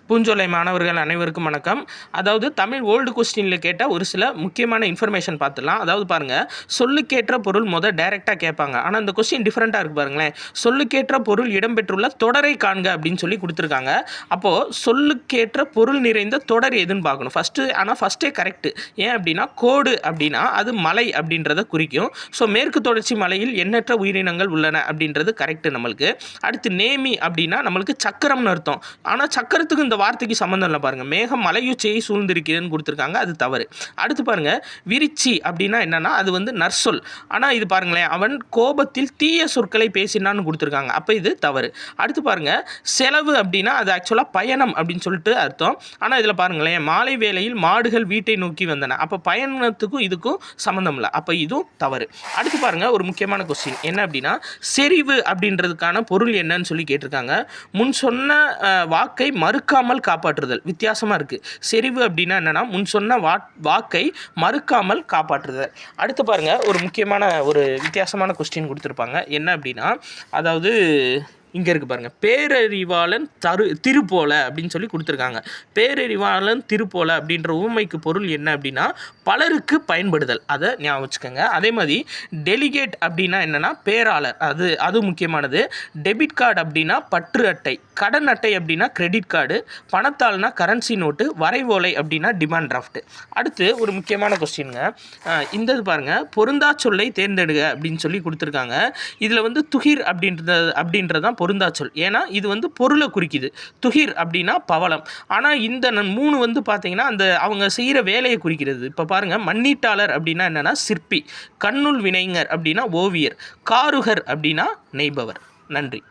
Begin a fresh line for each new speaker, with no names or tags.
பூஞ்சோலை மாணவர்கள் அனைவருக்கும் வணக்கம். அதாவது தமிழ் ஓல்டு கொஸ்டினில் கேட்ட ஒரு சில முக்கியமான இன்ஃபர்மேஷன் பார்த்துலாம். அதாவது பாருங்கள், சொல்லுக்கேற்ற பொருள் டைரெக்டாக கேட்பாங்க. ஆனால் இந்த கொஸ்டின் டிஃப்ரெண்ட்டாக இருக்குது பாருங்களேன். சொல்லுக்கேற்ற பொருள் இடம்பெற்றுள்ள தொடரை காண்க அப்படின்னு சொல்லி கொடுத்துருக்காங்க. அப்போது சொல்லுக்கேற்ற பொருள் நிறைந்த தொடர் எதுன்னு பார்க்கணும் ஃபஸ்ட்டே கரெக்டு. ஏன் அப்படின்னா கோடு அப்படின்னா அது மலை அப்படின்றத குறிக்கும். ஸோ மேற்கு தொடர்ச்சி மலையில் எண்ணற்ற உயிரினங்கள் உள்ளன அப்படின்றது கரெக்டு நம்மளுக்கு. அடுத்து நேமி அப்படின்னா நம்மளுக்கு சக்கரம்னு அர்த்தம். ஆனால் சக்கரத்துக்கு இந்த வார்த்தைக்கு சம்மந்தம் இல்லை பாருங்கள். மேகம் மலையுச்சியை சூழ்ந்திருக்கிறதுன்னு கொடுத்துருக்காங்க, அது தவறு. அடுத்து பாருங்கள், விரிச்சி அப்படின்னா என்னன்னா அது நற்சொல். ஆனால் இது பாருங்களேன், அவன் கோபத்தில் தீய சொற்களை பேசினான்னு கொடுத்துருக்காங்க, அப்போ இது தவறு. அடுத்து பாருங்கள், செலவு அப்படின்னா அது ஆக்சுவலாக பயணம் அப்படின்னு சொல்லிட்டு அர்த்தம். ஆனால் இதில் பாருங்களேன், மாலை வேளையில் மாடுகள் வீட்டை நோக்கி வந்தன, அப்போ பயணத்துக்கும் இதுக்கும் சம்மந்தம் இல்லை, அப்போ இதுவும் தவறு. அடுத்து பாருங்கள், ஒரு முக்கியமான கொஸ்டின் என்ன அப்படின்னா செறிவு அப்படின்றதுக்கான பொருள் என்னன்னு சொல்லி கேட்டிருக்காங்க. முன் சொன்ன வாக்கை மறுக்காமல் காப்பாற்றுதல். வித்தியாசமாக இருக்குது. செறிவு அப்படின்னா என்னென்னா முன் சொன்ன வாக்கை மறுக்காமல் காப்பாற்றுதல். அடுத்து பாருங்கள், ஒரு முக்கியமான ஒரு வித்தியாசமான கொஸ்டின் கொடுத்துருப்பாங்க. என்ன அப்படின்னா, அதாவது இங்கே இருக்குது பாருங்கள், பேரறிவாளன் திருப்போல அப்படின்னு சொல்லி கொடுத்துருக்காங்க. பேரறிவாளன் திருப்போல அப்படின்ற ஊமைக்கு பொருள் என்ன அப்படின்னா பலருக்கு பயன்படுதல், அதை ஞாபகம் வச்சுக்கோங்க. அதே மாதிரி டெலிகேட் அப்படின்னா என்னென்னா பேராளர், அது முக்கியமானது. டெபிட் கார்டு அப்படின்னா பற்று அட்டை, கடன் அட்டை அப்படின்னா கிரெடிட் கார்டு, பணத்தாள்னா கரன்சி நோட்டு, வரைவோலை அப்படின்னா டிமாண்ட் டிராஃப்ட். அடுத்து ஒரு முக்கியமான கொஸ்டினுங்க, இந்த இது பாருங்கள், பொருந்தா சொல்லை தேர்ந்தெடுக அப்படின்னு சொல்லி கொடுத்துருக்காங்க. இதில் துகிர் அப்படின்றதான் பொருந்தா சொல். ஏன்னா இது பொருளை குறிக்குது. துகிர் அப்படின்னா பவளம். ஆனால் இந்த 3 பார்த்தீங்கன்னா அந்த அவங்க செய்கிற வேலையை குறிக்கிறது. இப்போ பாருங்கள், மண்ணீட்டாளர் அப்படின்னா என்னென்னா சிற்பி, கண்ணுள் வினைஞர் அப்படின்னா ஓவியர், காருகர் அப்படின்னா நெய்பவர். நன்றி.